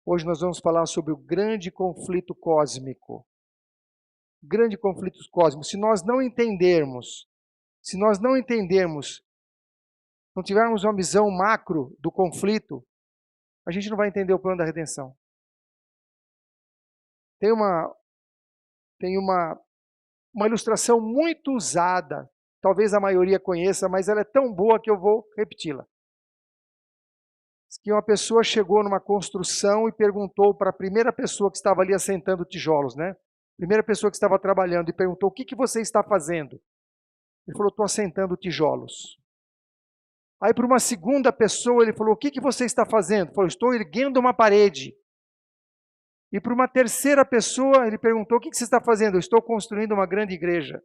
Hoje nós vamos falar sobre o grande conflito cósmico. Grande conflito cósmico. Se nós não entendermos, não tivermos uma visão macro do conflito, a gente não vai entender o plano da redenção. Tem uma ilustração muito usada, talvez a maioria conheça, mas ela é tão boa que eu vou repeti-la. Que uma pessoa chegou numa construção e perguntou para a primeira pessoa que estava ali assentando tijolos, né? Primeira pessoa que estava trabalhando, e perguntou: o que você está fazendo? Ele falou: estou assentando tijolos. Aí para uma segunda pessoa ele falou: o que você está fazendo? Ele falou: estou erguendo uma parede. E para uma terceira pessoa ele perguntou: o que você está fazendo? Eu estou construindo uma grande igreja.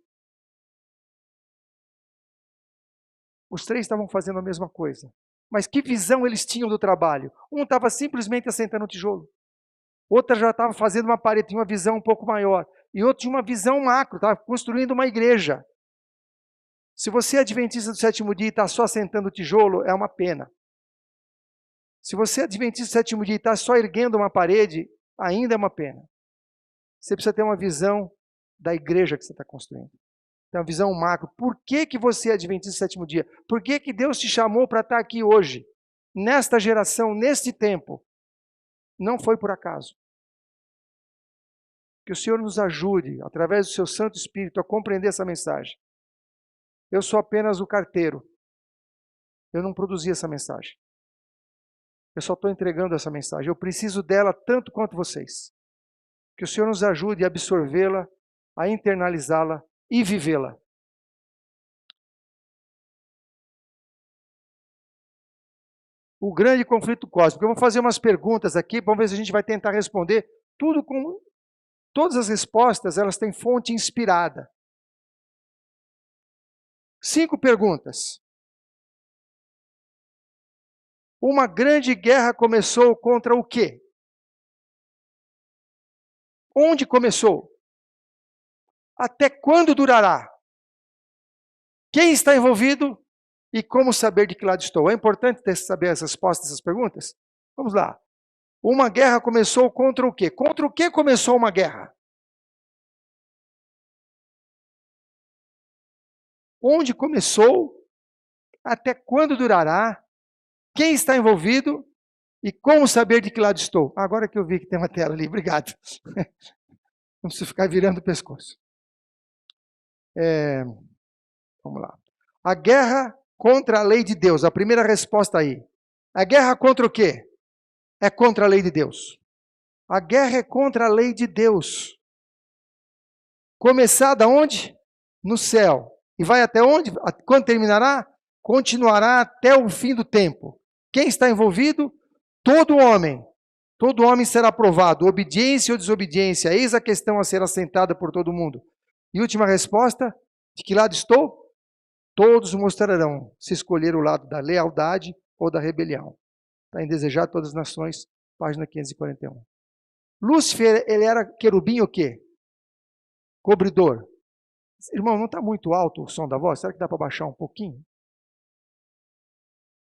Os três estavam fazendo a mesma coisa. Mas que visão eles tinham do trabalho? Um estava simplesmente assentando um tijolo. Outro já estava fazendo uma parede, tinha uma visão um pouco maior. E outro tinha uma visão macro, estava construindo uma igreja. Se você é adventista do sétimo dia e está só assentando tijolo, é uma pena. Se você é adventista do sétimo dia e está só erguendo uma parede, ainda é uma pena. Você precisa ter uma visão da igreja que você está construindo. Tem uma visão macro. Por que você é adventista do sétimo dia? Por que Deus te chamou para estar aqui hoje? Nesta geração, neste tempo? Não foi por acaso. Que o Senhor nos ajude, através do seu Santo Espírito, a compreender essa mensagem. Eu sou apenas o carteiro. Eu não produzi essa mensagem. Eu só estou entregando essa mensagem. Eu preciso dela tanto quanto vocês. Que o Senhor nos ajude a absorvê-la, a internalizá-la e vivê-la. O grande conflito cósmico. Eu vou fazer umas perguntas aqui, vamos ver se a gente vai tentar responder tudo com... Todas as respostas, elas têm fonte inspirada. 5 perguntas. Uma grande guerra começou contra o quê? Onde começou? Até quando durará? Quem está envolvido? E como saber de que lado estou? É importante saber as respostas dessas perguntas? Vamos lá. Uma guerra começou contra o quê? Contra o que começou uma guerra? Onde começou? Até quando durará? Quem está envolvido? E como saber de que lado estou? Agora que eu vi que tem uma tela ali, obrigado. Não preciso ficar virando o pescoço. Vamos lá. A guerra contra a lei de Deus. A primeira resposta aí. A guerra contra o quê? É contra a lei de Deus. A guerra é contra a lei de Deus. Começada onde? No céu. E vai até onde? Quando terminará? Continuará até o fim do tempo. Quem está envolvido? Todo homem. Todo homem será provado. Obediência ou desobediência? Eis a questão a ser assentada por todo mundo. E última resposta? De que lado estou? Todos mostrarão se escolher o lado da lealdade ou da rebelião. Está em Desejar Todas as Nações, página 541. Lúcifer, ele era querubim o quê? Cobridor. Irmão, não está muito alto o som da voz? Será que dá para baixar um pouquinho?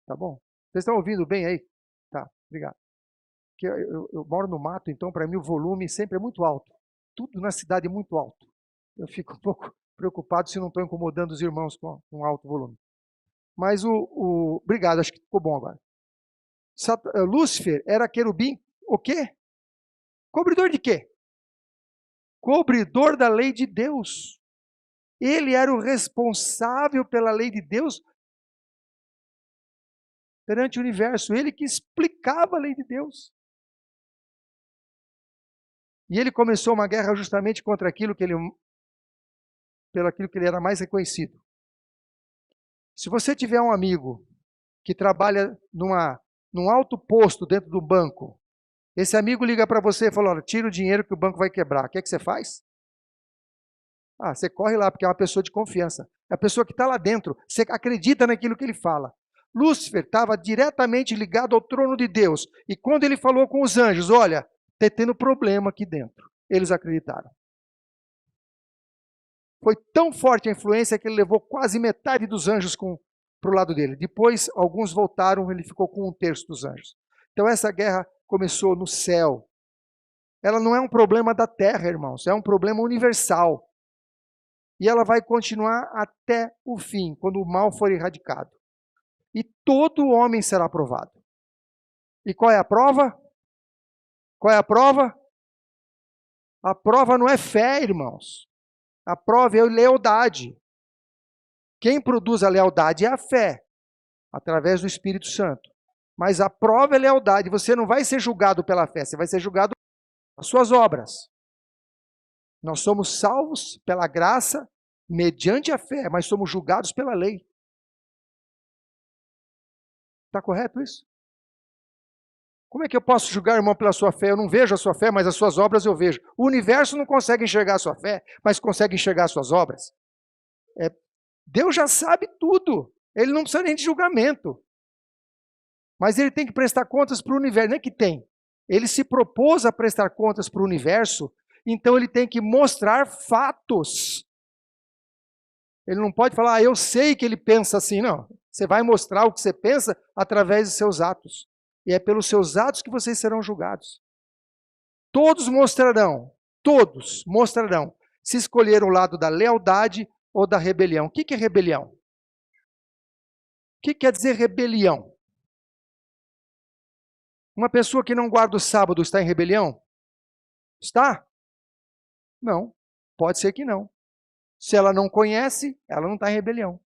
Tá bom? Vocês estão ouvindo bem aí? Tá, obrigado. Porque eu moro no mato, então para mim o volume sempre é muito alto. Tudo na cidade é muito alto. Eu fico um pouco preocupado se não estou incomodando os irmãos com um alto volume. Mas obrigado, acho que ficou bom agora. Lúcifer era querubim, o quê? Cobridor de quê? Cobridor da lei de Deus. Ele era o responsável pela lei de Deus perante o universo. Ele que explicava a lei de Deus. E ele começou uma guerra justamente contra aquilo que ele era mais reconhecido. Se você tiver um amigo que trabalha num alto posto dentro do banco, esse amigo liga para você e fala: olha, tira o dinheiro que o banco vai quebrar. O que é que você faz? Você corre lá, porque é uma pessoa de confiança. É a pessoa que está lá dentro. Você acredita naquilo que ele fala. Lúcifer estava diretamente ligado ao trono de Deus. E quando ele falou com os anjos: olha, está tendo problema aqui dentro. Eles acreditaram. Foi tão forte a influência que ele levou quase metade dos anjos para o lado dele. Depois, alguns voltaram, ele ficou com 1/3 dos anjos. Então essa guerra começou no céu. Ela não é um problema da terra, irmãos, é um problema universal. E ela vai continuar até o fim, quando o mal for erradicado. E todo homem será aprovado. E qual é a prova? Qual é a prova? A prova não é fé, irmãos. A prova é lealdade. Quem produz a lealdade é a fé, através do Espírito Santo. Mas a prova é lealdade. Você não vai ser julgado pela fé, você vai ser julgado pelas suas obras. Nós somos salvos pela graça, mediante a fé, mas somos julgados pela lei. Está correto isso? Como é que eu posso julgar, irmão, pela sua fé? Eu não vejo a sua fé, mas as suas obras eu vejo. O universo não consegue enxergar a sua fé, mas consegue enxergar as suas obras. Deus já sabe tudo. Ele não precisa nem de julgamento. Mas ele tem que prestar contas para o universo. Não é que tem. Ele se propôs a prestar contas para o universo, então ele tem que mostrar fatos. Ele não pode falar, eu sei que ele pensa assim, não. Você vai mostrar o que você pensa através dos seus atos. E é pelos seus atos que vocês serão julgados. Todos mostrarão se escolheram o lado da lealdade ou da rebelião. O que é rebelião? O que quer dizer rebelião? Uma pessoa que não guarda o sábado está em rebelião? Está? Não, pode ser que não. Se ela não conhece, ela não está em rebelião.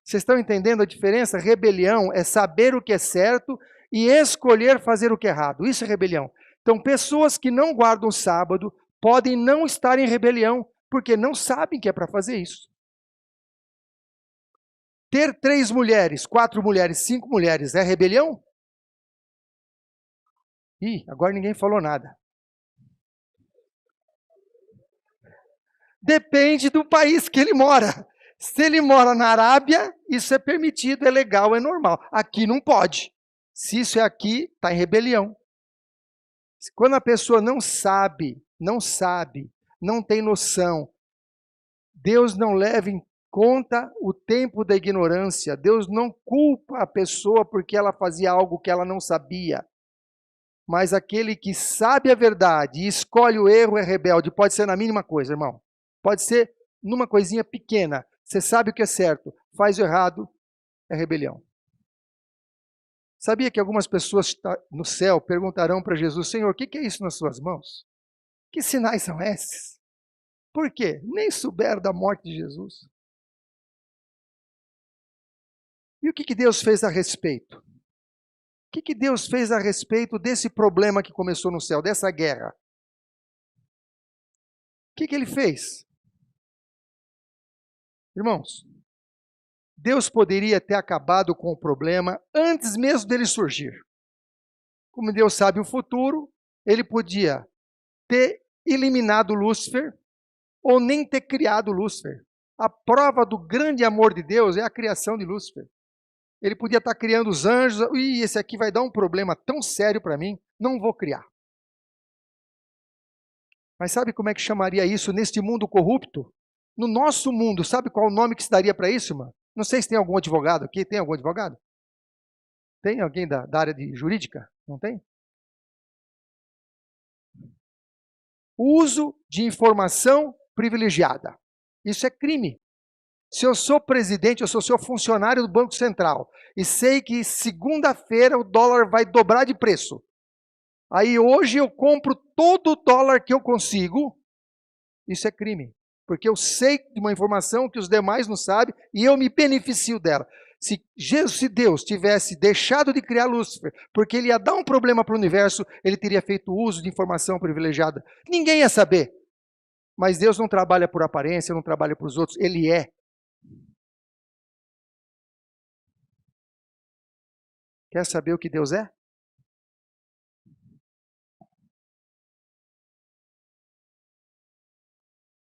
Vocês estão entendendo a diferença? Rebelião é saber o que é certo e escolher fazer o que é errado. Isso é rebelião. Então, pessoas que não guardam o sábado podem não estar em rebelião, porque não sabem que é para fazer isso. Ter 3 mulheres, 4 mulheres, 5 mulheres é rebelião? Ih, agora ninguém falou nada. Depende do país que ele mora. Se ele mora na Arábia, isso é permitido, é legal, é normal. Aqui não pode. Se isso é aqui, está em rebelião. Quando a pessoa não sabe, não tem noção, Deus não leva em conta o tempo da ignorância. Deus não culpa a pessoa porque ela fazia algo que ela não sabia. Mas aquele que sabe a verdade e escolhe o erro é rebelde. Pode ser na mínima coisa, irmão. Pode ser numa coisinha pequena. Você sabe o que é certo, faz o errado, é rebelião. Sabia que algumas pessoas no céu perguntarão para Jesus, Senhor, o que é isso nas suas mãos? Que sinais são esses? Por quê? Nem souberam da morte de Jesus. E o que Deus fez a respeito? O que Deus fez a respeito desse problema que começou no céu, dessa guerra? O que ele fez? Irmãos, Deus poderia ter acabado com o problema antes mesmo dele surgir. Como Deus sabe o futuro, ele podia ter eliminado Lúcifer ou nem ter criado Lúcifer. A prova do grande amor de Deus é a criação de Lúcifer. Ele podia estar criando os anjos, e esse aqui vai dar um problema tão sério para mim, não vou criar. Mas sabe como é que chamaria isso neste mundo corrupto? No nosso mundo, sabe qual o nome que se daria para isso, irmão? Não sei se tem algum advogado aqui. Tem algum advogado? Tem alguém da área de jurídica? Não tem? Uso de informação privilegiada. Isso é crime. Se eu sou presidente, eu sou seu funcionário do Banco Central e sei que segunda-feira o dólar vai dobrar de preço. Aí hoje eu compro todo o dólar que eu consigo. Isso é crime. Porque eu sei de uma informação que os demais não sabem e eu me beneficio dela. Se Deus tivesse deixado de criar Lúcifer, porque ele ia dar um problema para o universo, ele teria feito uso de informação privilegiada. Ninguém ia saber. Mas Deus não trabalha por aparência, não trabalha para os outros, ele é. Quer saber o que Deus é?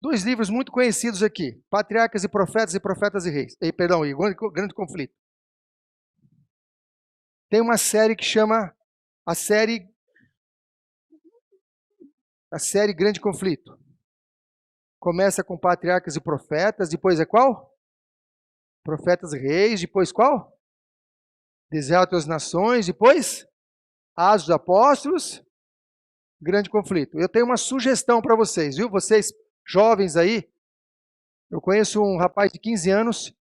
Dois livros muito conhecidos aqui, Patriarcas e Profetas e Reis. Perdão, e Grande Conflito. Tem uma série que chama a série Grande Conflito. Começa com Patriarcas e Profetas, depois é qual? Profetas e Reis, depois qual? Deserto das Nações, depois? Atos dos Apóstolos, grande conflito. Eu tenho uma sugestão para vocês, viu? Vocês jovens aí, eu conheço um rapaz de 15 anos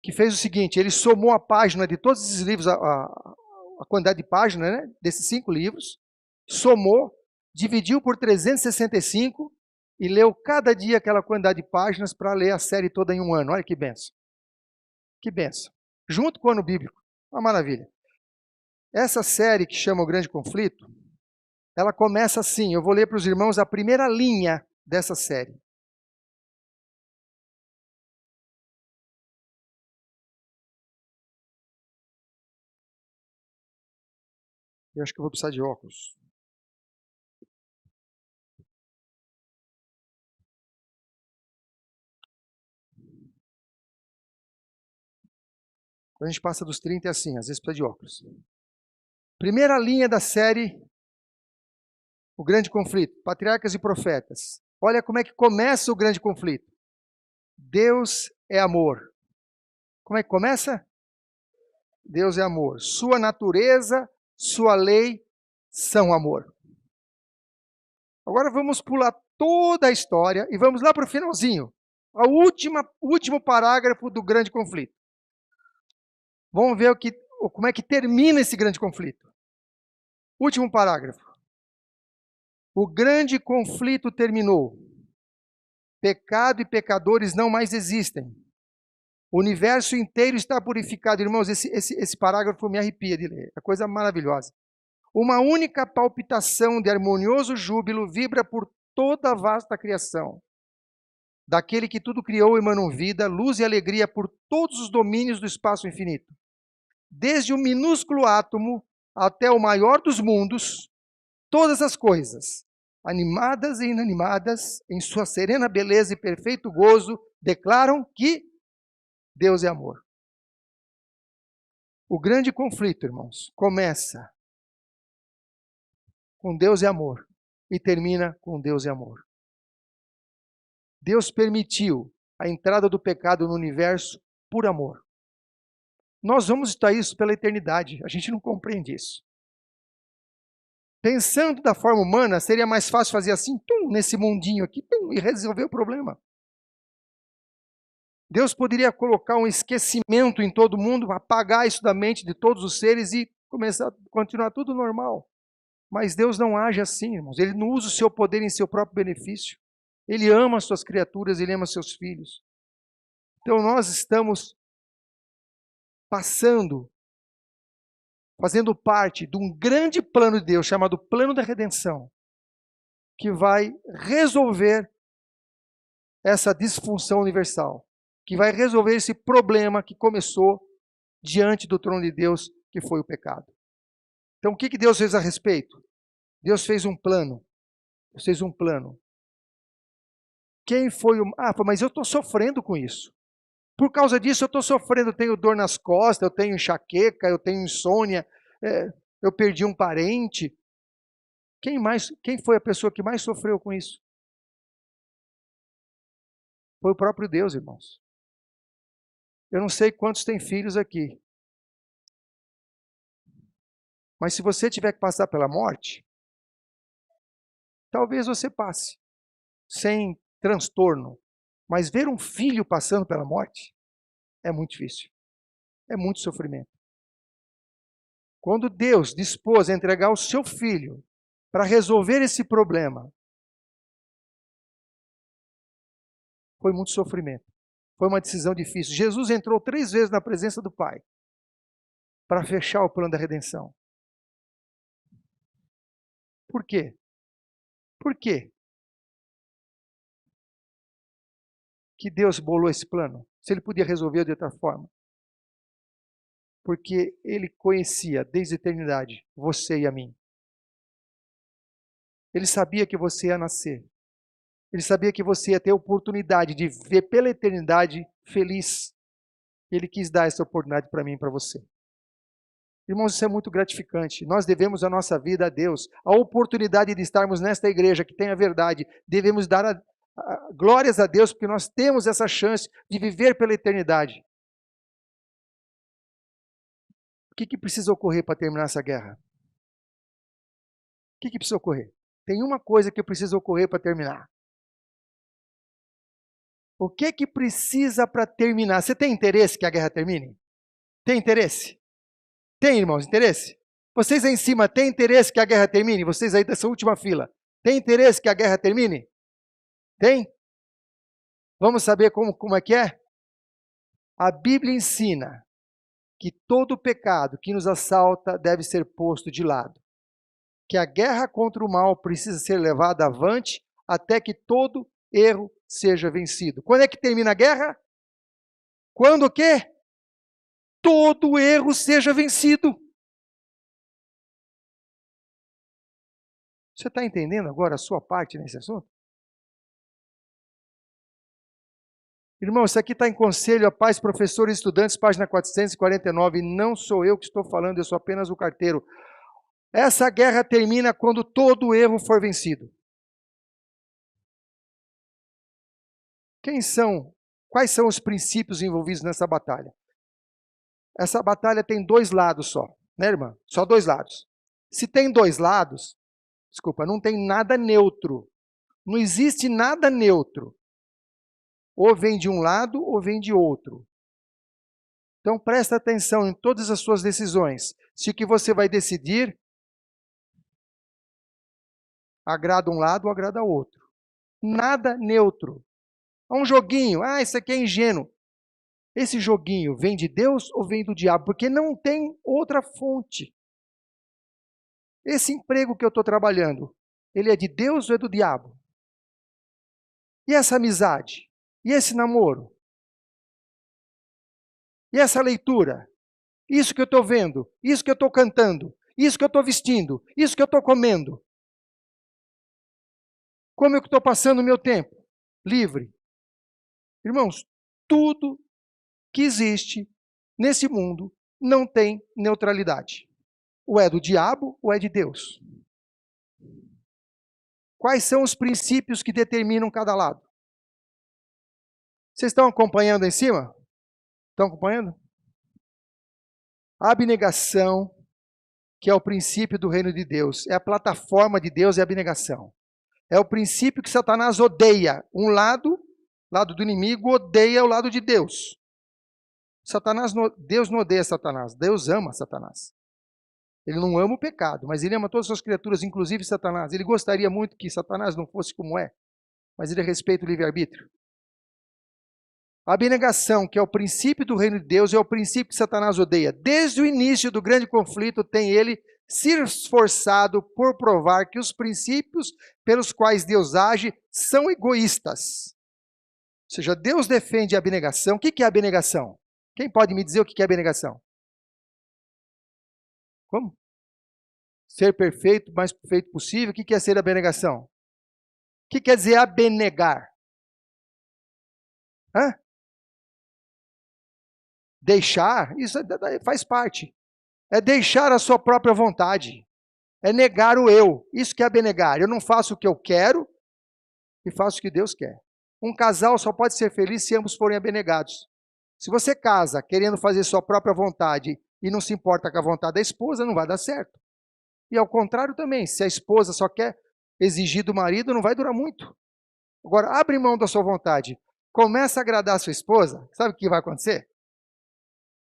que fez o seguinte, ele somou a página de todos esses livros, a quantidade de páginas, né, desses 5 livros, somou, dividiu por 365 e leu cada dia aquela quantidade de páginas para ler a série toda em um ano. Olha que benção. Que benção. Junto com o ano bíblico. Uma maravilha. Essa série que chama O Grande Conflito, ela começa assim, eu vou ler para os irmãos a primeira linha dessa série. Eu acho que eu vou precisar de óculos. Quando a gente passa dos 30 é assim, às vezes precisa de óculos. Primeira linha da série, O Grande Conflito, Patriarcas e Profetas. Olha como é que começa o grande conflito. Deus é amor. Como é que começa? Deus é amor. Sua natureza, sua lei são amor. Agora vamos pular toda a história e vamos lá para o finalzinho. O último parágrafo do grande conflito. Vamos ver como é que termina esse grande conflito. Último parágrafo. O grande conflito terminou. Pecado e pecadores não mais existem. O universo inteiro está purificado. Irmãos, esse parágrafo me arrepia de ler. É coisa maravilhosa. Uma única palpitação de harmonioso júbilo vibra por toda a vasta criação. Daquele que tudo criou emanam vida, luz e alegria por todos os domínios do espaço infinito. Desde o minúsculo átomo até o maior dos mundos, todas as coisas, animadas e inanimadas, em sua serena beleza e perfeito gozo, declaram que Deus é amor. O grande conflito, irmãos, começa com Deus é amor e termina com Deus é amor. Deus permitiu a entrada do pecado no universo por amor. Nós vamos estar isso pela eternidade, a gente não compreende isso. Pensando da forma humana, seria mais fácil fazer assim, nesse mundinho aqui, e resolver o problema. Deus poderia colocar um esquecimento em todo mundo, apagar isso da mente de todos os seres e começar a continuar tudo normal. Mas Deus não age assim, irmãos. Ele não usa o seu poder em seu próprio benefício. Ele ama as suas criaturas, ele ama os seus filhos. Então nós estamos fazendo parte de um grande plano de Deus, chamado plano da redenção, que vai resolver essa disfunção universal, que vai resolver esse problema que começou diante do trono de Deus, que foi o pecado. Então o que Deus fez a respeito? Deus fez um plano. Deus fez um plano. Quem foi o... mas eu estou sofrendo com isso. Por causa disso eu estou sofrendo, eu tenho dor nas costas, eu tenho enxaqueca, eu tenho insônia, eu perdi um parente. Quem foi a pessoa que mais sofreu com isso? Foi o próprio Deus, irmãos. Eu não sei quantos têm filhos aqui. Mas se você tiver que passar pela morte, talvez você passe, sem transtorno. Mas ver um filho passando pela morte é muito difícil. É muito sofrimento. Quando Deus dispôs a entregar o seu filho para resolver esse problema, foi muito sofrimento. Foi uma decisão difícil. Jesus entrou 3 vezes na presença do Pai para fechar o plano da redenção. Por quê? Por quê que Deus bolou esse plano? Se ele podia resolver de outra forma. Porque ele conhecia desde a eternidade você e a mim. Ele sabia que você ia nascer. Ele sabia que você ia ter a oportunidade de viver pela eternidade feliz. Ele quis dar essa oportunidade para mim e para você. Irmãos, isso é muito gratificante. Nós devemos a nossa vida a Deus. A oportunidade de estarmos nesta igreja que tem a verdade. Devemos dar glórias a Deus porque nós temos essa chance de viver pela eternidade. O que precisa ocorrer para terminar essa guerra? que precisa ocorrer? Tem uma coisa que precisa ocorrer para terminar. O que precisa para terminar? Você tem interesse que a guerra termine? Tem interesse? Tem, irmãos, interesse? Vocês aí em cima têm interesse que a guerra termine? Vocês aí dessa última fila, têm interesse que a guerra termine? Tem? Vamos saber como é que é? A Bíblia ensina que todo pecado que nos assalta deve ser posto de lado. Que a guerra contra o mal precisa ser levada avante até que todo erro seja vencido. Quando é que termina a guerra? Quando o quê? Todo erro seja vencido. Você está entendendo agora a sua parte nesse assunto? Irmão, isso aqui está em Conselho a Pais, Professores e Estudantes, página 449. Não sou eu que estou falando, eu sou apenas o carteiro. Essa guerra termina quando todo erro for vencido. Quais são os princípios envolvidos nessa batalha? Essa batalha tem dois lados só, né, irmã? Só dois lados. Se tem dois lados, não tem nada neutro. Não existe nada neutro. Ou vem de um lado ou vem de outro. Então presta atenção em todas as suas decisões. Se o que você vai decidir agrada um lado ou agrada outro. Nada neutro. É um joguinho. Isso aqui é ingênuo. Esse joguinho vem de Deus ou vem do diabo? Porque não tem outra fonte. Esse emprego que eu estou trabalhando, ele é de Deus ou é do diabo? E essa amizade? E esse namoro? E essa leitura? Isso que eu estou vendo? Isso que eu estou cantando? Isso que eu estou vestindo? Isso que eu estou comendo? Como eu estou passando o meu tempo? Livre. Irmãos, tudo que existe nesse mundo não tem neutralidade. Ou é do diabo ou é de Deus. Quais são os princípios que determinam cada lado? Vocês estão acompanhando em cima? Estão acompanhando? A abnegação, que é o princípio do reino de Deus, é a plataforma de Deus, é a abnegação. É o princípio que Satanás odeia. Um lado do inimigo, odeia o lado de Deus. Deus não odeia Satanás, Deus ama Satanás. Ele não ama o pecado, mas ele ama todas as suas criaturas, inclusive Satanás. Ele gostaria muito que Satanás não fosse como é, mas ele respeita o livre-arbítrio. A abnegação, que é o princípio do reino de Deus, é o princípio que Satanás odeia. Desde o início do grande conflito, tem ele se esforçado por provar que os princípios pelos quais Deus age são egoístas. Ou seja, Deus defende a abnegação. O que é abnegação? Quem pode me dizer o que é abnegação? Como? Ser perfeito, o mais perfeito possível. O que é ser abnegação? O que quer dizer abnegar? Deixar, isso faz parte. É deixar a sua própria vontade. É negar o eu. Isso que é abnegar. Eu não faço o que eu quero e faço o que Deus quer. Um casal só pode ser feliz se ambos forem abnegados. Se você casa querendo fazer sua própria vontade e não se importa com a vontade da esposa, não vai dar certo. E ao contrário também, se a esposa só quer exigir do marido, não vai durar muito. Agora, abre mão da sua vontade, começa a agradar a sua esposa, sabe o que vai acontecer?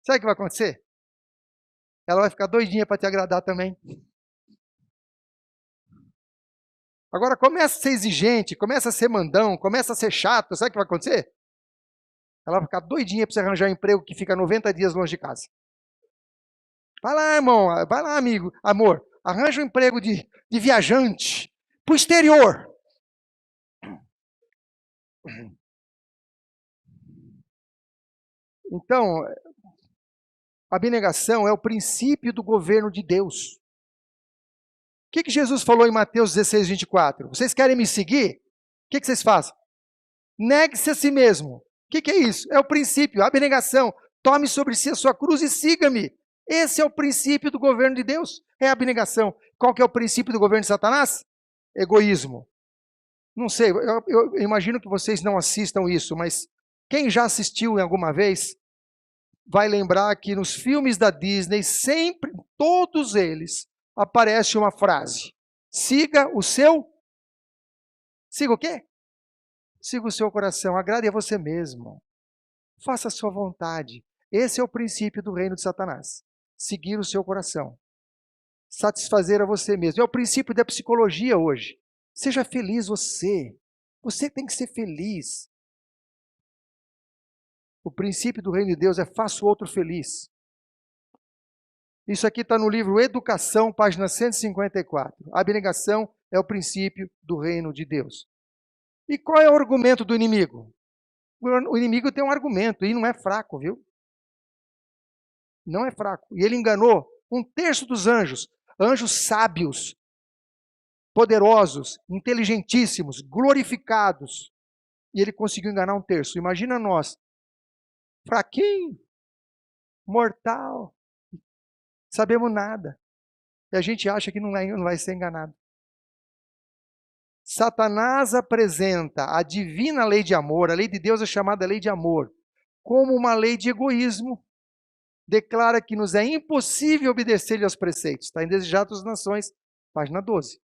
Sabe o que vai acontecer? Ela vai ficar doidinha para te agradar também. Agora começa a ser exigente, começa a ser mandão, começa a ser chato, sabe o que vai acontecer? Ela vai ficar doidinha para você arranjar um emprego que fica 90 dias longe de casa. Vai lá, irmão, vai lá, amigo, amor, arranja um emprego de viajante para o exterior. Então, a abnegação é o princípio do governo de Deus. O que Jesus falou em Mateus 16, 24? Vocês querem me seguir? O que vocês fazem? Negue-se a si mesmo. O que é isso? É o princípio, a abnegação. Tome sobre si a sua cruz e siga-me. Esse é o princípio do governo de Deus, é a abnegação. Qual que é o princípio do governo de Satanás? Egoísmo. Não sei, eu imagino que vocês não assistam isso, mas quem já assistiu em alguma vez, vai lembrar que nos filmes da Disney, sempre, todos eles, aparece uma frase. Siga o quê? Siga o seu coração, agrade a você mesmo. Faça a sua vontade. Esse é o princípio do reino de Satanás. Seguir o seu coração. Satisfazer a você mesmo. É o princípio da psicologia hoje. Seja feliz você. Você tem que ser feliz. O princípio do reino de Deus é faça o outro feliz. Isso aqui está no livro Educação, página 154. A abnegação é o princípio do reino de Deus. E qual é o argumento do inimigo? O inimigo tem um argumento e não é fraco, viu? Não é fraco. E ele enganou 1/3 dos anjos. Anjos sábios, poderosos, inteligentíssimos, glorificados. E ele conseguiu enganar 1/3. Imagina nós, fraquinho, mortal, sabemos nada. E a gente acha que não vai ser enganado. Satanás apresenta a divina lei de amor, a lei de Deus é chamada lei de amor, como uma lei de egoísmo. Declara que nos é impossível obedecer aos preceitos. Está em Desejados das Nações, página 12. O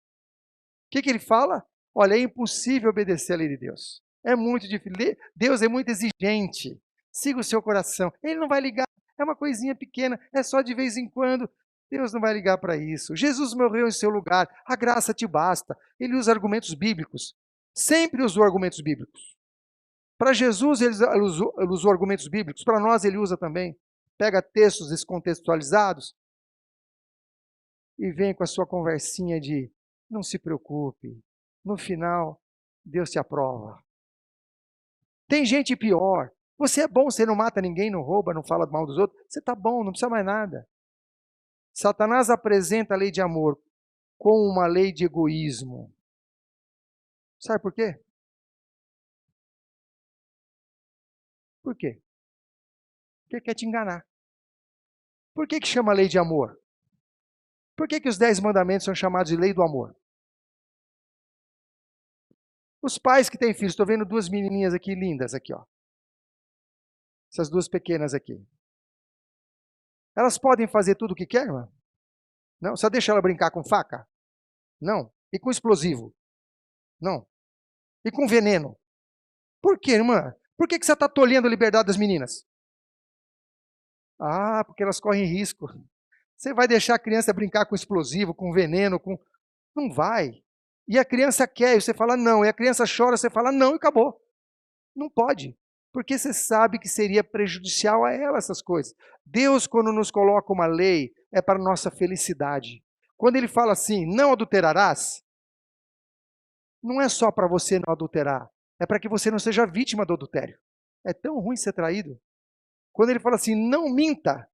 que ele fala? Olha, é impossível obedecer à lei de Deus. É muito difícil. Deus é muito exigente. Siga o seu coração. Ele não vai ligar. É uma coisinha pequena. É só de vez em quando. Deus não vai ligar para isso. Jesus morreu em seu lugar. A graça te basta. Ele usa argumentos bíblicos. Sempre usou argumentos bíblicos. Para Jesus, ele usou argumentos bíblicos. Para nós, ele usa também. Pega textos descontextualizados e vem com a sua conversinha de não se preocupe, no final, Deus te aprova. Tem gente pior. Você é bom, você não mata ninguém, não rouba, não fala mal dos outros. Você está bom, não precisa mais nada. Satanás apresenta a lei de amor como uma lei de egoísmo. Sabe por quê? Por quê? Porque quer te enganar. Por que chama lei de amor? Por que os 10 mandamentos são chamados de lei do amor? Os pais que têm filhos, estou vendo 2 menininhas aqui lindas, aqui, ó. Essas 2 pequenas aqui. Elas podem fazer tudo o que querem, irmã? Não? Só deixa ela brincar com faca? Não. E com explosivo? Não. E com veneno? Por quê, irmã? Por que você está tolhendo a liberdade das meninas? Ah, porque elas correm risco. Você vai deixar a criança brincar com explosivo, com veneno, com... Não vai. E a criança quer, e você fala não. E a criança chora, você fala não e acabou. Não pode. Porque você sabe que seria prejudicial a ela essas coisas. Deus, quando nos coloca uma lei, é para nossa felicidade. Quando ele fala assim, não adulterarás, não é só para você não adulterar, é para que você não seja vítima do adultério. É tão ruim ser traído. Quando ele fala assim, não minta,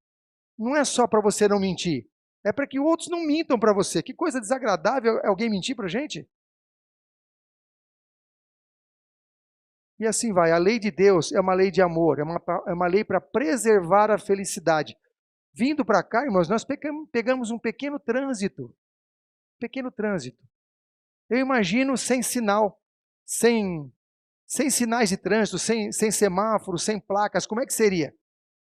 não é só para você não mentir, é para que outros não mintam para você. Que coisa desagradável é alguém mentir para a gente. E assim vai, a lei de Deus é uma lei de amor, é uma lei para preservar a felicidade. Vindo para cá, irmãos, nós pegamos um pequeno trânsito. Pequeno trânsito. Eu imagino sem sinal, sem sinais de trânsito, sem semáforo, sem placas, como é que seria?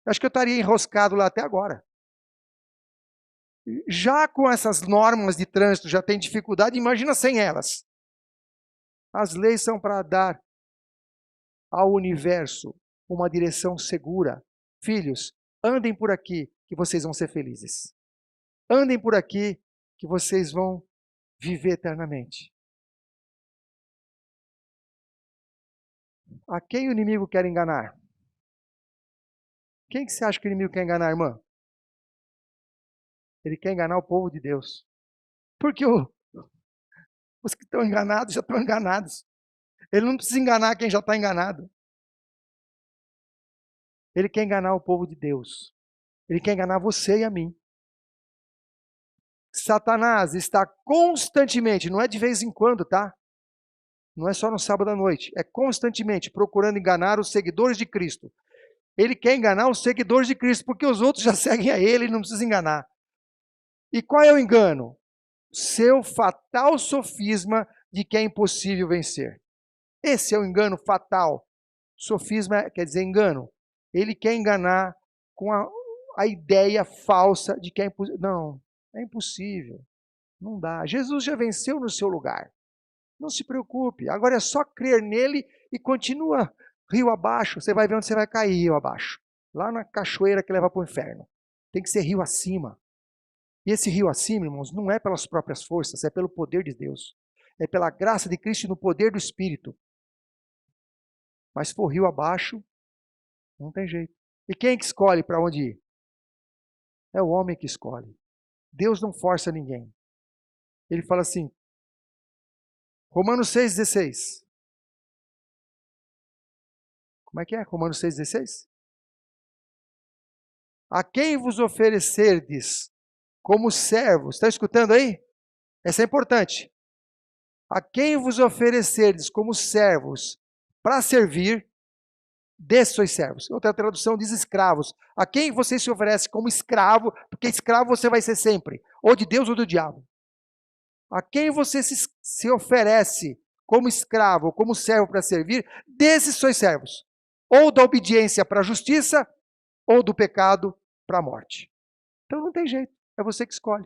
Acho que eu estaria enroscado lá até agora. Já com essas normas de trânsito, já tem dificuldade, imagina sem elas. As leis são para dar ao universo uma direção segura. Filhos, andem por aqui que vocês vão ser felizes. Andem por aqui que vocês vão viver eternamente. A quem o inimigo quer enganar? Quem que você acha que o inimigo quer enganar, irmã? Ele quer enganar o povo de Deus. Porque os que estão enganados já estão enganados. Ele não precisa enganar quem já está enganado. Ele quer enganar o povo de Deus. Ele quer enganar você e a mim. Satanás está constantemente, não é de vez em quando, tá? Não é só no sábado à noite, é constantemente procurando enganar os seguidores de Cristo. Ele quer enganar os seguidores de Cristo, porque os outros já seguem a ele, ele não precisa enganar. E qual é o engano? Seu fatal sofisma de que é impossível vencer. Esse é o engano fatal. Sofisma quer dizer engano. Ele quer enganar com a ideia falsa de que é impossível. Não, é impossível. Não dá. Jesus já venceu no seu lugar. Não se preocupe. Agora é só crer nele e continua rio abaixo. Você vai ver onde você vai cair rio abaixo. Lá na cachoeira que leva para o inferno. Tem que ser rio acima. E esse rio acima, irmãos, não é pelas próprias forças, é pelo poder de Deus. É pela graça de Cristo e no poder do Espírito. Mas se for rio abaixo, não tem jeito. E quem que escolhe para onde ir? É o homem que escolhe. Deus não força ninguém. Ele fala assim, Romanos 6,16. Como é que é? Romanos 6,16? A quem vos oferecerdes como servos, está escutando aí? Essa é importante. A quem vos oferecerdes como servos para servir, desses sois servos. Outra tradução diz escravos. A quem você se oferece como escravo, porque escravo você vai ser sempre, ou de Deus ou do diabo. A quem você se oferece como escravo ou como servo para servir, desses sois servos. Ou da obediência para a justiça, ou do pecado para a morte. Então não tem jeito, é você que escolhe.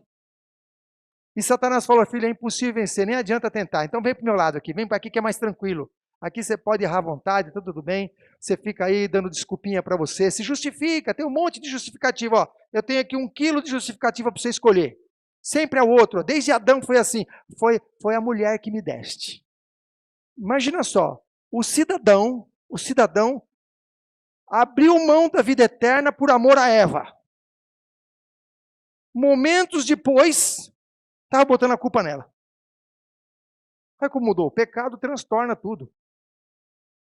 E Satanás falou, filho, é impossível vencer, nem adianta tentar. Então vem para o meu lado aqui, vem para aqui que é mais tranquilo. Aqui você pode errar à vontade, tá tudo bem. Você fica aí dando desculpinha para você, se justifica, tem um monte de justificativa. Ó. Eu tenho aqui 1 quilo de justificativa para você escolher. Sempre é o outro, desde Adão foi assim, foi a mulher que me deste. Imagina só, o cidadão abriu mão da vida eterna por amor a Eva. Momentos depois, estava botando a culpa nela. Olha como mudou, o pecado transtorna tudo.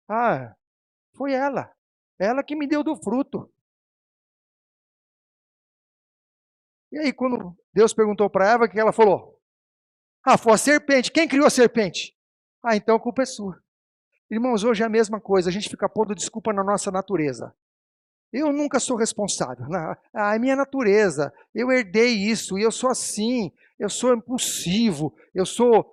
Ah, foi ela que me deu do fruto. E aí quando Deus perguntou para Eva, o que ela falou? Ah, foi a serpente, quem criou a serpente? Ah, então a culpa é sua. Irmãos, hoje é a mesma coisa, a gente fica pondo desculpa na nossa natureza. Eu nunca sou responsável. É minha natureza. Eu herdei isso e eu sou assim. Eu sou impulsivo. Eu sou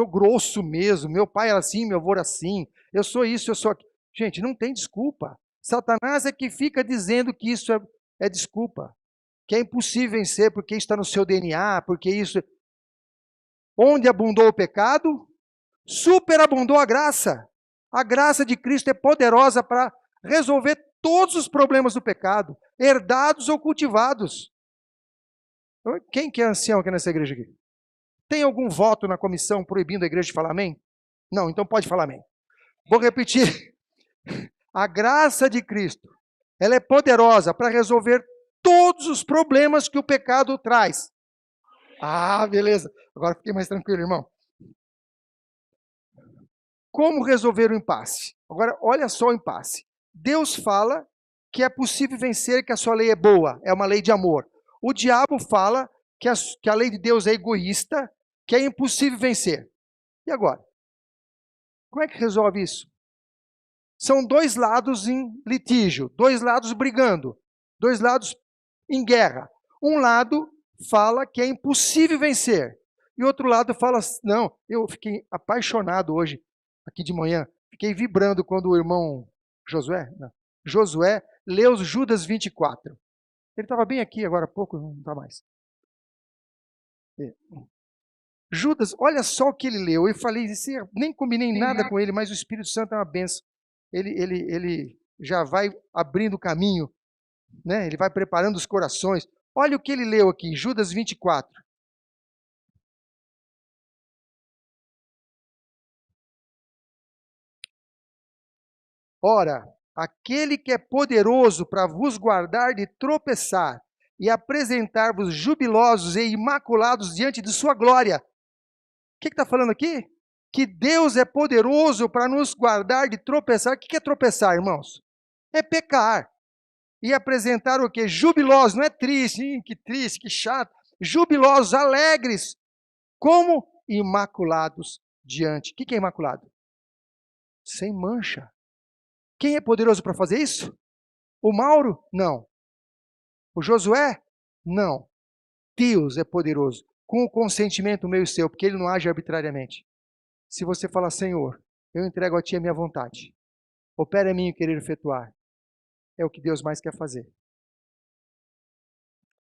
grosso mesmo. Meu pai era assim, meu avô era assim. Eu sou isso, eu sou aquilo. Gente, não tem desculpa. Satanás é que fica dizendo que isso é desculpa. Que é impossível vencer porque isso está no seu DNA, porque isso... Onde abundou o pecado, superabundou a graça. A graça de Cristo é poderosa para resolver todos os problemas do pecado, herdados ou cultivados. Quem que é ancião aqui nessa igreja aqui? Tem algum voto na comissão proibindo a igreja de falar amém? Não, então pode falar amém. Vou repetir. A graça de Cristo, ela é poderosa para resolver todos os problemas que o pecado traz. Ah, beleza. Agora fiquei mais tranquilo, irmão. Como resolver o impasse? Agora, olha só o impasse. Deus fala que é possível vencer, que a sua lei é boa, é uma lei de amor. O diabo fala que a lei de Deus é egoísta, que é impossível vencer. E agora? Como é que resolve isso? São dois lados em litígio, dois lados brigando, dois lados em guerra. Um lado fala que é impossível vencer, e outro lado fala, não, eu fiquei apaixonado hoje, aqui de manhã, fiquei vibrando quando o irmão Josué leu Judas 24. Ele estava bem aqui agora há pouco, não está mais. Judas, olha só o que ele leu. Eu falei, nem combinei nada com ele, mas o Espírito Santo é uma benção. Ele já vai abrindo o caminho, né? Ele vai preparando os corações. Olha o que ele leu aqui, Judas 24. Ora, aquele que é poderoso para vos guardar de tropeçar e apresentar-vos jubilosos e imaculados diante de sua glória. O que está falando aqui? Que Deus é poderoso para nos guardar de tropeçar. O que é tropeçar, irmãos? É pecar. E apresentar o quê? Jubilosos, não é triste, que chato. Jubilosos, alegres, como imaculados diante. O que é imaculado? Sem mancha. Quem é poderoso para fazer isso? O Mauro? Não. O Josué? Não. Deus é poderoso, com o consentimento meu e seu, porque ele não age arbitrariamente. Se você falar, Senhor, eu entrego a Ti a minha vontade, opera em mim o querer efetuar, é o que Deus mais quer fazer.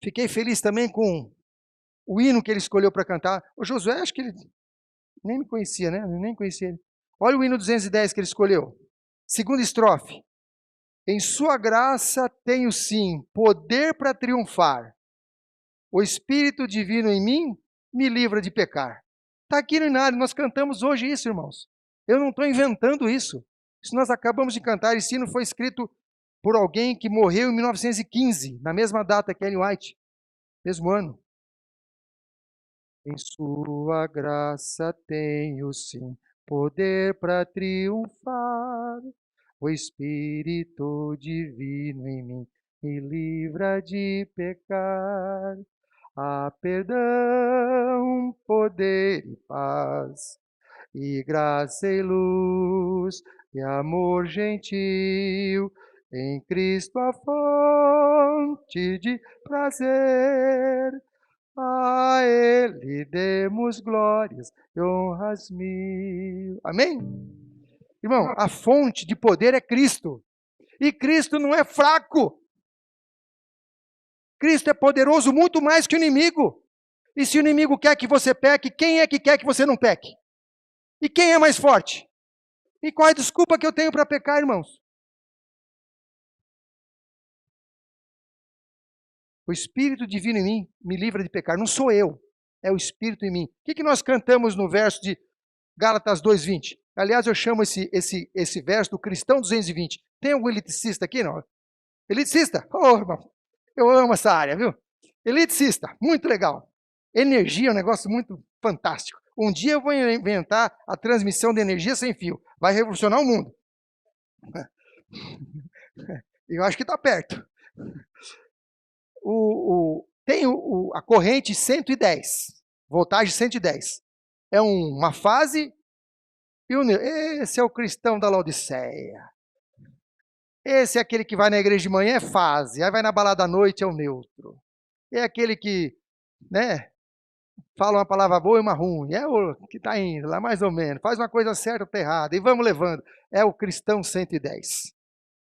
Fiquei feliz também com o hino que ele escolheu para cantar. O Josué, acho que ele nem me conhecia, né? Eu nem conhecia ele. Olha o hino 210 que ele escolheu. Segunda estrofe. Em sua graça tenho sim poder para triunfar. O Espírito Divino em mim me livra de pecar. Está aqui no inário, nós cantamos hoje isso, irmãos. Eu não estou inventando isso. Isso nós acabamos de cantar. Esse hino foi escrito por alguém que morreu em 1915, na mesma data que Ellen White, mesmo ano. Em sua graça tenho sim poder para triunfar. O Espírito Divino em mim me livra de pecar. Há perdão, poder e paz, e graça e luz, e amor gentil, em Cristo a fonte de prazer. A Ele demos glórias e honras mil. Amém? Irmão, a fonte de poder é Cristo. E Cristo não é fraco. Cristo é poderoso muito mais que o inimigo. E se o inimigo quer que você peque, quem é que quer que você não peque? E quem é mais forte? E qual é a desculpa que eu tenho para pecar, irmãos? O Espírito Divino em mim me livra de pecar. Não sou eu, é o Espírito em mim. O que nós cantamos no verso de Gálatas 2:20? Aliás, eu chamo esse verso do Cristão 220. Tem algum eletricista aqui, não? Eletricista? Oh, irmão, eu amo essa área, viu? Eletricista, muito legal. Energia é um negócio muito fantástico. Um dia eu vou inventar a transmissão de energia sem fio. Vai revolucionar o mundo. Eu acho que está perto. Tem a corrente 110, voltagem 110. É uma fase e esse é o cristão da Laodiceia. Esse é aquele que vai na igreja de manhã, é fase. Aí vai na balada à noite, é o neutro. É aquele que, né, fala uma palavra boa e uma ruim. É o que está indo lá mais ou menos. Faz uma coisa certa ou está errada. E vamos levando. É o cristão 110.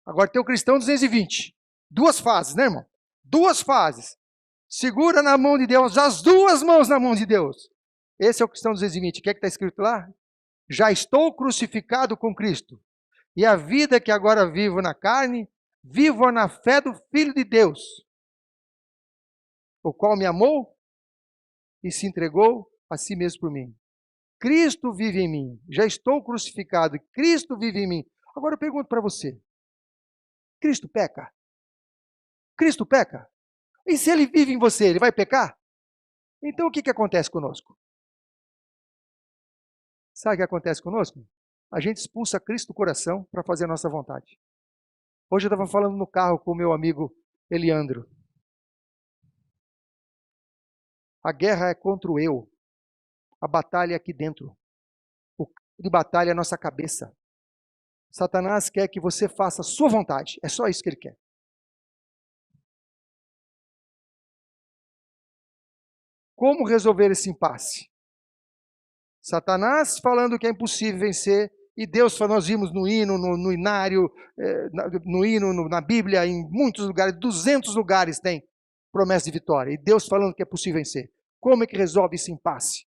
Agora tem o cristão 220. Duas fases, né, irmão? Duas fases. Segura na mão de Deus, as duas mãos na mão de Deus. Esse é o cristão 220. O que é que está escrito lá? Já estou crucificado com Cristo. E a vida que agora vivo na carne, vivo na fé do Filho de Deus, o qual me amou e se entregou a si mesmo por mim. Cristo vive em mim. Já estou crucificado. Cristo vive em mim. Agora eu pergunto para você: Cristo peca? Cristo peca? E se ele vive em você, ele vai pecar? Então o que acontece conosco? Sabe o que acontece conosco? A gente expulsa Cristo do coração para fazer a nossa vontade. Hoje eu estava falando no carro com o meu amigo Eliandro. A guerra é contra o eu. A batalha é aqui dentro. O campo de batalha é a nossa cabeça. Satanás quer que você faça a sua vontade. É só isso que ele quer. Como resolver esse impasse? Satanás falando que é impossível vencer, e Deus, nós vimos no hino, no inário, no hino, na Bíblia, em muitos lugares, 200 lugares tem promessa de vitória. E Deus falando que é possível vencer. Como é que resolve esse impasse?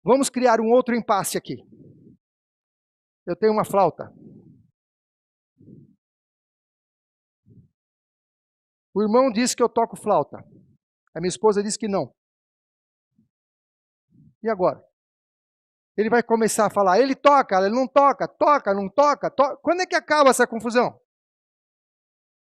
Vamos criar um outro impasse aqui. Eu tenho uma flauta. O irmão disse que eu toco flauta. A minha esposa disse que não. E agora? Ele vai começar a falar, ele toca, ele não toca, toca, não toca, toca. Quando é que acaba essa confusão?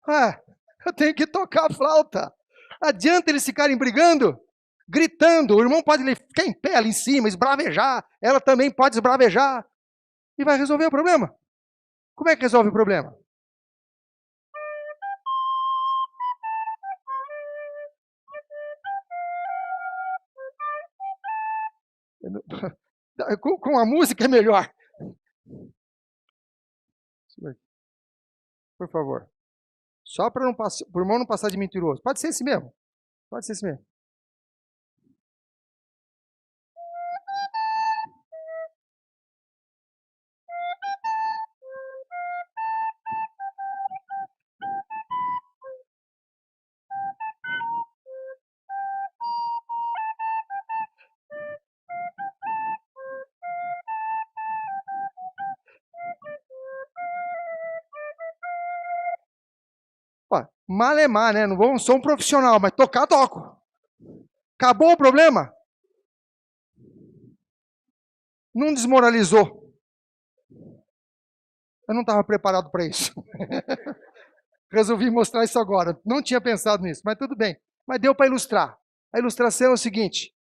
Ah, eu tenho que tocar a flauta. Adianta eles ficarem brigando, gritando. O irmão pode ficar em pé ali em cima, esbravejar. Ela também pode esbravejar. E vai resolver o problema. Como é que resolve o problema? Com a música é melhor. Por favor. Só para o irmão não passar de mentiroso. Pode ser esse mesmo. Pode ser esse mesmo. Malemar, né? Não sou um profissional, mas tocar, toco. Acabou o problema? Não desmoralizou. Eu não estava preparado para isso. Resolvi mostrar isso agora. Não tinha pensado nisso, mas tudo bem. Mas deu para ilustrar. A ilustração é o seguinte: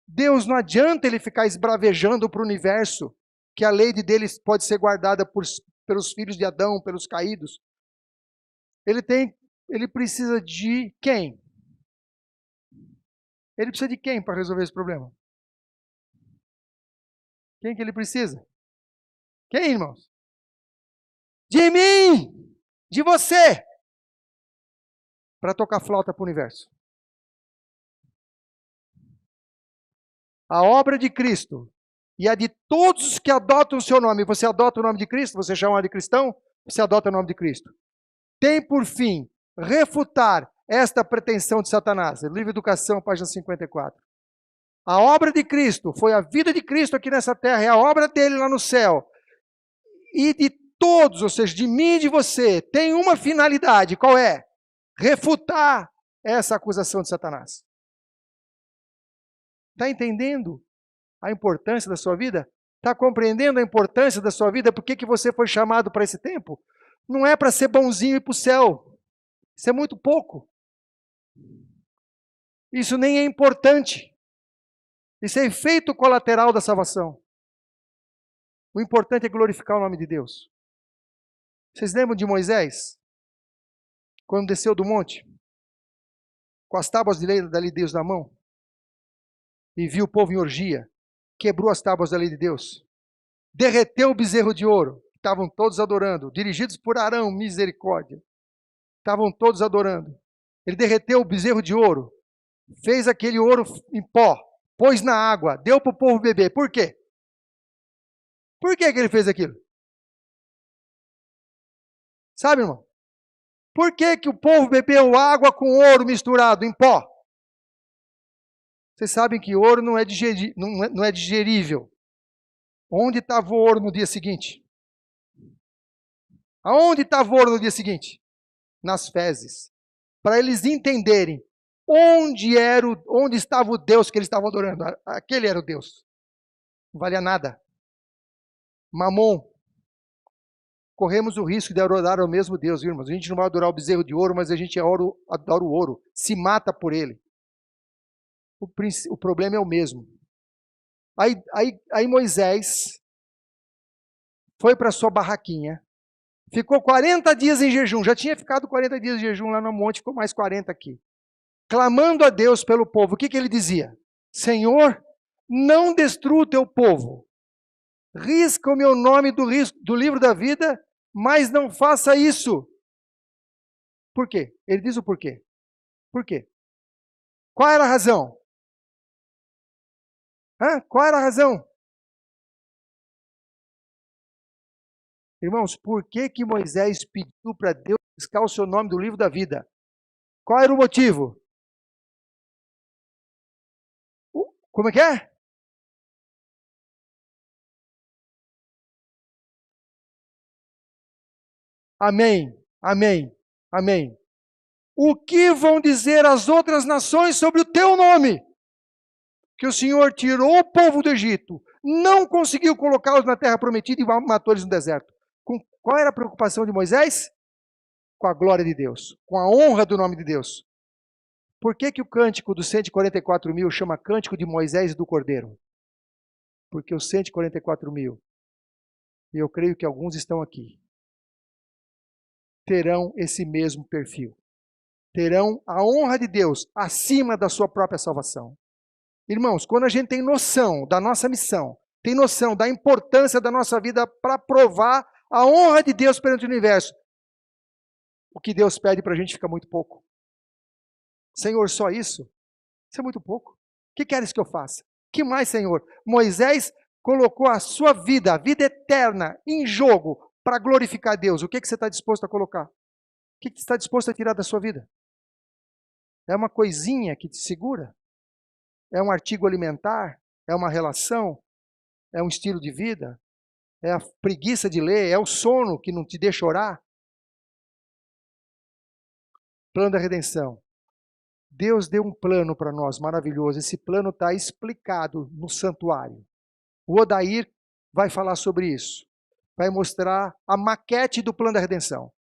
Deus, não adianta ele ficar esbravejando para o universo que a lei deles pode ser guardada pelos filhos de Adão, pelos caídos. Ele precisa de quem? Ele precisa de quem para resolver esse problema? Quem que ele precisa? Quem, irmãos? De mim! De você! Para tocar flauta para o universo. A obra de Cristo e a de todos os que adotam o seu nome. Você adota o nome de Cristo? Você chama de cristão? Você adota o nome de Cristo. Tem por fim refutar esta pretensão de Satanás. Livro Educação, página 54. A obra de Cristo foi a vida de Cristo aqui nessa terra, é a obra dele lá no céu. E de todos, ou seja, de mim e de você, tem uma finalidade. Qual é? Refutar essa acusação de Satanás. Está entendendo a importância da sua vida? Está compreendendo a importância da sua vida? Por que você foi chamado para esse tempo? Não é para ser bonzinho e ir para o céu. Isso é muito pouco. Isso nem é importante. Isso é efeito colateral da salvação. O importante é glorificar o nome de Deus. Vocês lembram de Moisés? Quando desceu do monte? Com as tábuas de lei da lei de Deus na mão? E viu o povo em orgia? Quebrou as tábuas da lei de Deus? Derreteu o bezerro de ouro? Estavam todos adorando. Dirigidos por Arão, misericórdia. Estavam todos adorando. Ele derreteu o bezerro de ouro. Fez aquele ouro em pó. Pôs na água. Deu para o povo beber. Por quê? Por que ele fez aquilo? Sabe, irmão? Por que o povo bebeu água com ouro misturado em pó? Vocês sabem que ouro não é digerível. Onde estava o ouro no dia seguinte? Aonde estava o ouro no dia seguinte? Nas fezes. Para eles entenderem onde estava o Deus que eles estavam adorando. Aquele era o Deus. Não valia nada. Mamon. Corremos o risco de adorar ao mesmo Deus, viu, irmãos? A gente não vai adorar o bezerro de ouro, mas a gente adora o ouro. Se mata por ele. O problema é o mesmo. Aí Moisés foi para sua barraquinha, ficou 40 dias em jejum, já tinha ficado 40 dias em jejum lá no monte, ficou mais 40 aqui. Clamando a Deus pelo povo, o que ele dizia? Senhor, não destrua o teu povo, risca o meu nome do livro da vida, mas não faça isso. Por quê? Ele diz o porquê. Por quê? Qual era a razão? Qual era a razão? Irmãos, por que Moisés pediu para Deus riscar o seu nome do livro da vida? Qual era o motivo? Como é que é? Amém, amém, amém. O que vão dizer as outras nações sobre o teu nome? Que o Senhor tirou o povo do Egito, não conseguiu colocá-los na terra prometida e matou eles no deserto. Qual era a preocupação de Moisés? Com a glória de Deus, com a honra do nome de Deus. Por que o cântico dos 144.000 chama Cântico de Moisés e do Cordeiro? Porque os 144.000, e eu creio que alguns estão aqui, terão esse mesmo perfil. Terão a honra de Deus acima da sua própria salvação. Irmãos, quando a gente tem noção da nossa missão, tem noção da importância da nossa vida para provar a honra de Deus perante o universo, o que Deus pede para a gente fica muito pouco. Senhor, só isso? Isso é muito pouco. O que queres que eu faça? Que mais, Senhor? Moisés colocou a sua vida, a vida eterna, em jogo para glorificar Deus. O que você está disposto a colocar? O que você está disposto a tirar da sua vida? É uma coisinha que te segura? É um artigo alimentar? É uma relação? É um estilo de vida? É a preguiça de ler? É o sono que não te deixa orar? Plano da redenção. Deus deu um plano para nós maravilhoso. Esse plano está explicado no santuário. O Odair vai falar sobre isso. Vai mostrar a maquete do plano da redenção.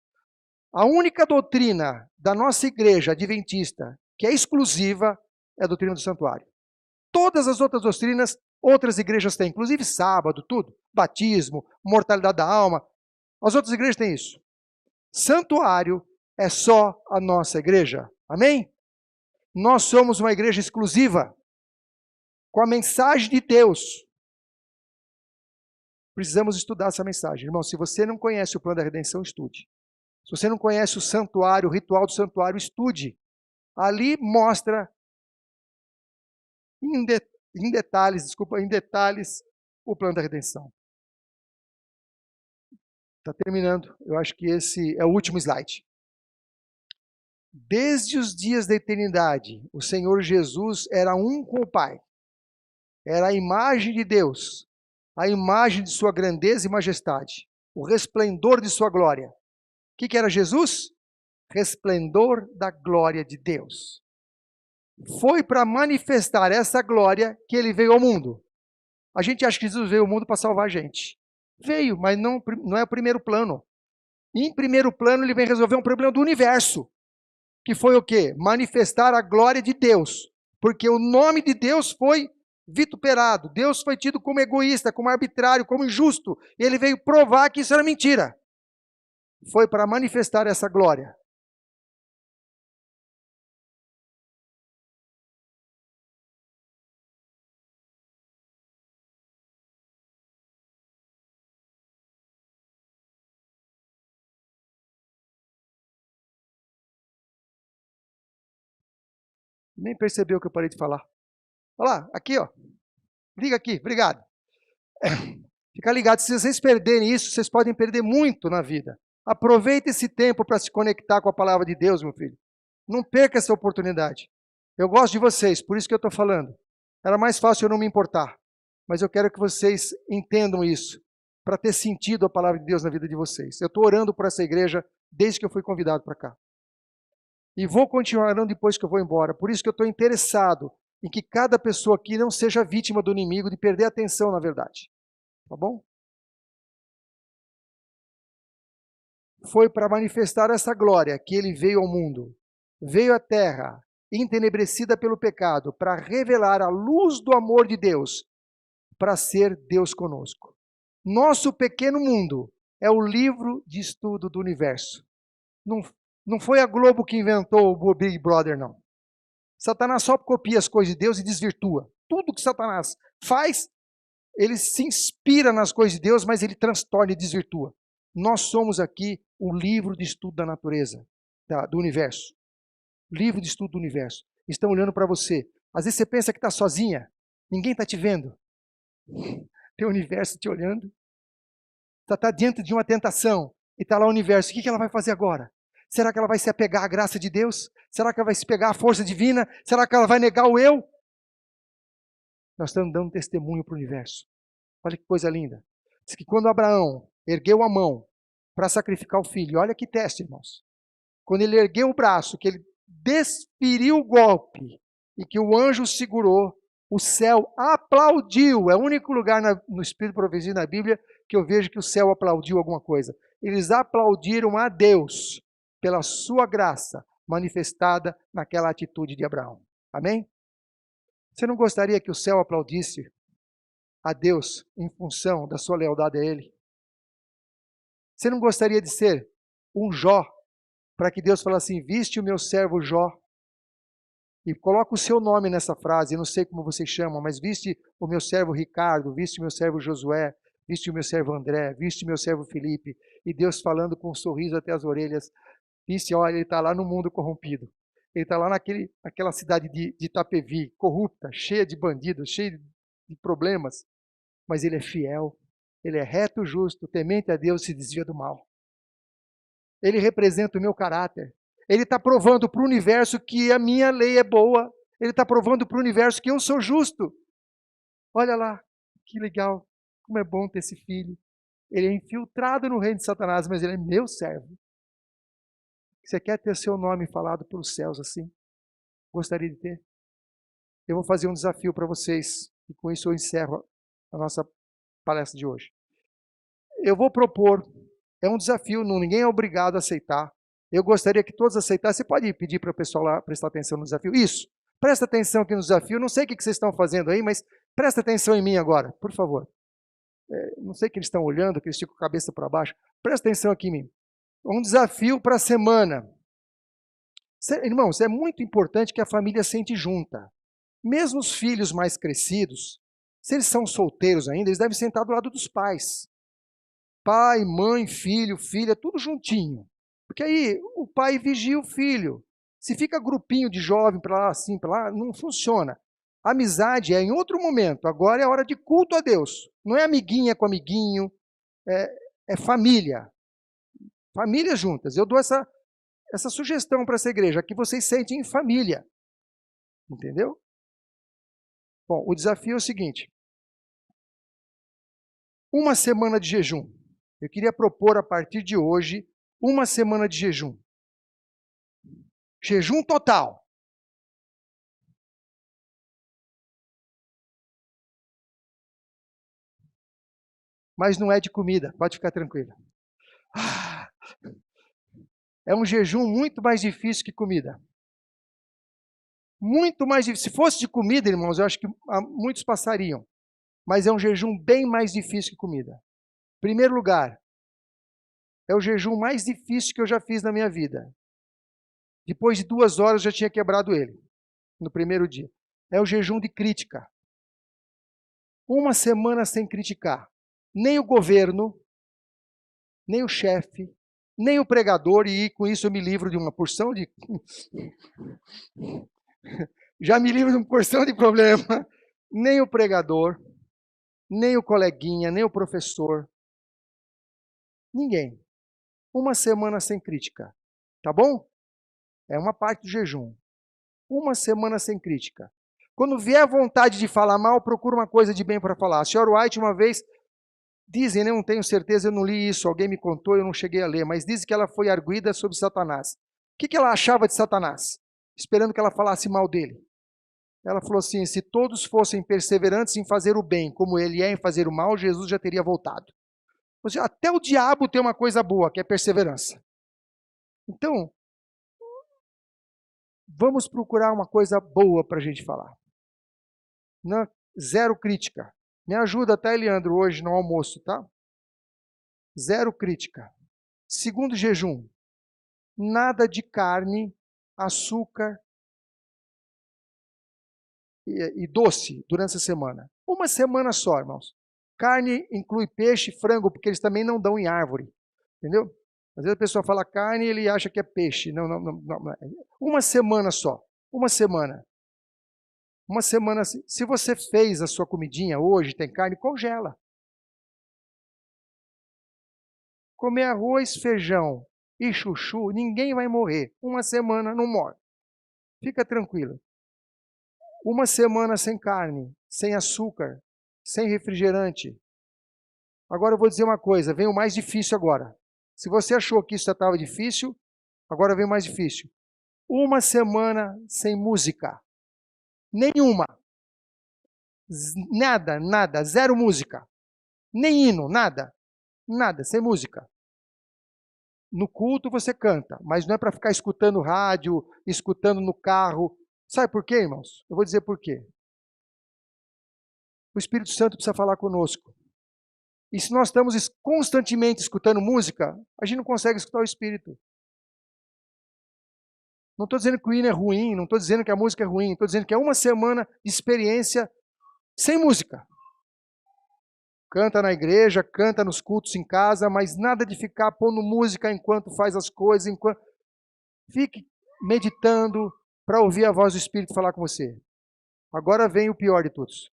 A única doutrina da nossa igreja adventista que é exclusiva é a doutrina do santuário. Todas as outras doutrinas, outras igrejas têm, inclusive sábado, tudo. Batismo, mortalidade da alma. As outras igrejas têm isso. Santuário é só a nossa igreja. Amém? Nós somos uma igreja exclusiva, com a mensagem de Deus. Precisamos estudar essa mensagem. Irmão, se você não conhece o plano da redenção, estude. Se você não conhece o santuário, o ritual do santuário, estude. Ali mostra em detalhes o plano da redenção. Está terminando. Eu acho que esse é o último slide. Desde os dias da eternidade, o Senhor Jesus era um com o Pai. Era a imagem de Deus, a imagem de sua grandeza e majestade, o resplendor de sua glória. O que era Jesus? Resplendor da glória de Deus. Foi para manifestar essa glória que ele veio ao mundo. A gente acha que Jesus veio ao mundo para salvar a gente. Veio, mas não é o primeiro plano. Em primeiro plano, ele vem resolver um problema do universo. Que foi o quê? Manifestar a glória de Deus. Porque o nome de Deus foi vituperado. Deus foi tido como egoísta, como arbitrário, como injusto. E ele veio provar que isso era mentira. Foi para manifestar essa glória. Nem percebeu que eu parei de falar. Olha lá, aqui, ó. Liga aqui, obrigado. Fica ligado, se vocês perderem isso, vocês podem perder muito na vida. Aproveite esse tempo para se conectar com a palavra de Deus, meu filho. Não perca essa oportunidade. Eu gosto de vocês, por isso que eu estou falando. Era mais fácil eu não me importar. Mas eu quero que vocês entendam isso, para ter sentido a palavra de Deus na vida de vocês. Eu estou orando por essa igreja desde que eu fui convidado para cá. E vou continuar orando depois que eu vou embora. Por isso que eu estou interessado em que cada pessoa aqui não seja vítima do inimigo de perder a atenção, na verdade. Tá bom? Foi para manifestar essa glória que ele veio ao mundo. Veio à terra, entenebrecida pelo pecado, para revelar a luz do amor de Deus, para ser Deus conosco. Nosso pequeno mundo é o livro de estudo do universo. Não foi a Globo que inventou o Big Brother, não. Satanás só copia as coisas de Deus e desvirtua. Tudo que Satanás faz, ele se inspira nas coisas de Deus, mas ele transtorna e desvirtua. Nós somos aqui o livro de estudo da natureza, do universo. Livro de estudo do universo. Estão olhando para você. Às vezes você pensa que está sozinha, ninguém está te vendo. Tem o universo te olhando. Você está diante de uma tentação e está lá o universo. O que ela vai fazer agora? Será que ela vai se apegar à graça de Deus? Será que ela vai se pegar à força divina? Será que ela vai negar o eu? Nós estamos dando testemunho para o universo. Olha que coisa linda. Diz que quando Abraão ergueu a mão para sacrificar o filho, olha que teste, irmãos. Quando ele ergueu o braço, que ele desferiu o golpe e que o anjo segurou, o céu aplaudiu. É o único lugar no Espírito de Profecia na Bíblia que eu vejo que o céu aplaudiu alguma coisa. Eles aplaudiram a Deus pela sua graça manifestada naquela atitude de Abraão. Amém? Você não gostaria que o céu aplaudisse a Deus em função da sua lealdade a Ele? Você não gostaria de ser um Jó, para que Deus falasse assim, viste o meu servo Jó? E coloca o seu nome nessa frase, eu não sei como vocês chamam, mas viste o meu servo Ricardo, viste o meu servo Josué, viste o meu servo André, viste o meu servo Felipe, e Deus falando com um sorriso até as orelhas, viste, olha, ele está lá no mundo corrompido, ele está lá naquela cidade de Itapevi, corrupta, cheia de bandidos, cheia de problemas, mas ele é fiel, ele é reto, justo, temente a Deus e se desvia do mal. Ele representa o meu caráter. Ele está provando para o universo que a minha lei é boa. Ele está provando para o universo que eu sou justo. Olha lá, que legal, como é bom ter esse filho. Ele é infiltrado no reino de Satanás, mas ele é meu servo. Você quer ter seu nome falado pelos céus assim? Gostaria de ter? Eu vou fazer um desafio para vocês, e com isso eu encerro a nossa palestra de hoje. Eu vou propor, é um desafio, ninguém é obrigado a aceitar. Eu gostaria que todos aceitassem. Você pode pedir para o pessoal lá prestar atenção no desafio? Isso. Presta atenção aqui no desafio. Não sei o que vocês estão fazendo aí, mas presta atenção em mim agora, por favor. Não sei que eles estão olhando, que eles ficam com a cabeça para baixo. Presta atenção aqui em mim. Um desafio para a semana. Irmãos, é muito importante que a família sente junta. Mesmo os filhos mais crescidos, se eles são solteiros ainda, eles devem sentar do lado dos pais. Pai, mãe, filho, filha, tudo juntinho. Porque aí o pai vigia o filho. Se fica grupinho de jovem para lá, assim, para lá, não funciona. Amizade é em outro momento. Agora é hora de culto a Deus. Não é amiguinha com amiguinho, é família. Famílias juntas. Eu dou essa sugestão para essa igreja, que vocês sentem em família. Entendeu? Bom, o desafio é o seguinte. Uma semana de jejum. Eu queria propor a partir de hoje, uma semana de jejum. Jejum total. Mas não é de comida, pode ficar tranquila. É um jejum muito mais difícil que comida. Muito mais difícil. Se fosse de comida, irmãos, eu acho que muitos passariam. Mas é um jejum bem mais difícil que comida. Primeiro lugar, é o jejum mais difícil que eu já fiz na minha vida. Depois de 2 horas eu já tinha quebrado ele, no primeiro dia. É o jejum de crítica. Uma semana sem criticar. Nem o governo, nem o chefe, nem o pregador, e com isso eu me livro de uma porção de... Já me livro de uma porção de problema. Nem o pregador, nem o coleguinha, nem o professor. Ninguém. Uma semana sem crítica. Tá bom? É uma parte do jejum. Uma semana sem crítica. Quando vier a vontade de falar mal, procura uma coisa de bem para falar. A senhora White, uma vez, dizem, né, não tenho certeza, eu não li isso, alguém me contou, eu não cheguei a ler, mas dizem que ela foi arguida sobre Satanás. O que ela achava de Satanás? Esperando que ela falasse mal dele. Ela falou assim, se todos fossem perseverantes em fazer o bem, como ele é em fazer o mal, Jesus já teria voltado. Ou seja, até o diabo tem uma coisa boa, que é perseverança. Então, vamos procurar uma coisa boa para a gente falar. Não, zero crítica. Me ajuda, tá, Eliandro, hoje no almoço, tá? Zero crítica. Segundo jejum, nada de carne, açúcar e doce durante a semana. Uma semana só, irmãos. Carne inclui peixe e frango, porque eles também não dão em árvore. Entendeu? Às vezes a pessoa fala carne e ele acha que é peixe. Não. Uma semana só. Uma semana. Uma semana. Se você fez a sua comidinha hoje, tem carne, congela. Comer arroz, feijão e chuchu, ninguém vai morrer. Uma semana não morre. Fica tranquilo. Uma semana sem carne, sem açúcar, sem refrigerante. Agora eu vou dizer uma coisa, vem o mais difícil agora. Se você achou que isso já estava difícil, agora vem o mais difícil. Uma semana sem música. Nenhuma. Nada, zero música. Nem hino, nada, sem música. No culto você canta, mas não é para ficar escutando rádio, escutando no carro. Sabe por quê, irmãos? Eu vou dizer por quê. O Espírito Santo precisa falar conosco. E se nós estamos constantemente escutando música, a gente não consegue escutar o Espírito. Não estou dizendo que o hino é ruim, não estou dizendo que a música é ruim, estou dizendo que é uma semana de experiência sem música. Canta na igreja, canta nos cultos em casa, mas nada de ficar pondo música enquanto faz as coisas, enquanto... Fique meditando para ouvir a voz do Espírito falar com você. Agora vem o pior de todos.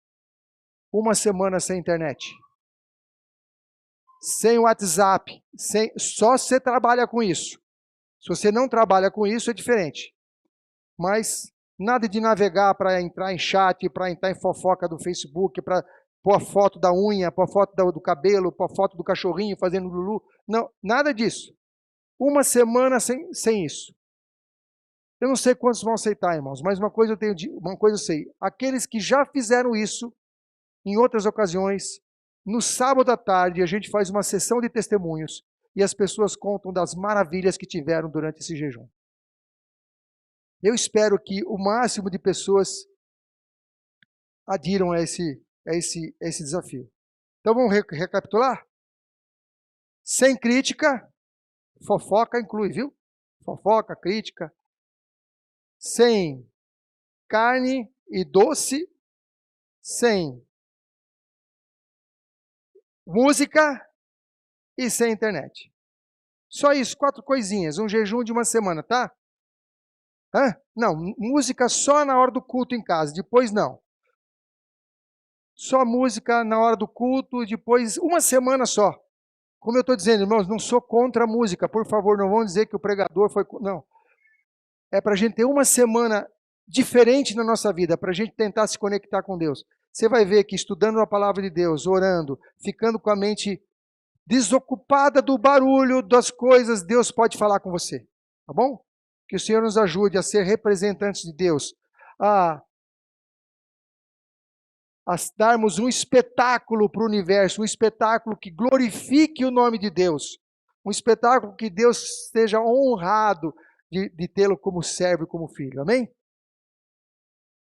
Uma semana sem internet. Sem WhatsApp. Só você trabalha com isso. Se você não trabalha com isso, é diferente. Mas nada de navegar para entrar em chat, para entrar em fofoca do Facebook, para pôr a foto da unha, pôr a foto do cabelo, pôr a foto do cachorrinho fazendo lulu. Não, nada disso. Uma semana sem isso. Eu não sei quantos vão aceitar, irmãos, mas uma coisa eu sei. Aqueles que já fizeram isso, em outras ocasiões, no sábado à tarde, a gente faz uma sessão de testemunhos e as pessoas contam das maravilhas que tiveram durante esse jejum. Eu espero que o máximo de pessoas adiram a esse desafio. Então vamos recapitular? Sem crítica, fofoca inclui, viu? Fofoca, crítica. Sem carne e doce, sem música e sem internet. Só isso, 4 coisinhas, um jejum de uma semana, tá? Não, música só na hora do culto em casa, depois não. Só música na hora do culto, depois uma semana só. Como eu estou dizendo, irmãos, não sou contra a música, por favor, não vão dizer que o pregador foi... Não. É para a gente ter uma semana diferente na nossa vida, para a gente tentar se conectar com Deus. Você vai ver que estudando a palavra de Deus, orando, ficando com a mente desocupada do barulho das coisas, Deus pode falar com você, tá bom? Que o Senhor nos ajude a ser representantes de Deus, a darmos um espetáculo para o universo, um espetáculo que glorifique o nome de Deus, um espetáculo que Deus esteja honrado de tê-lo como servo e como filho, amém?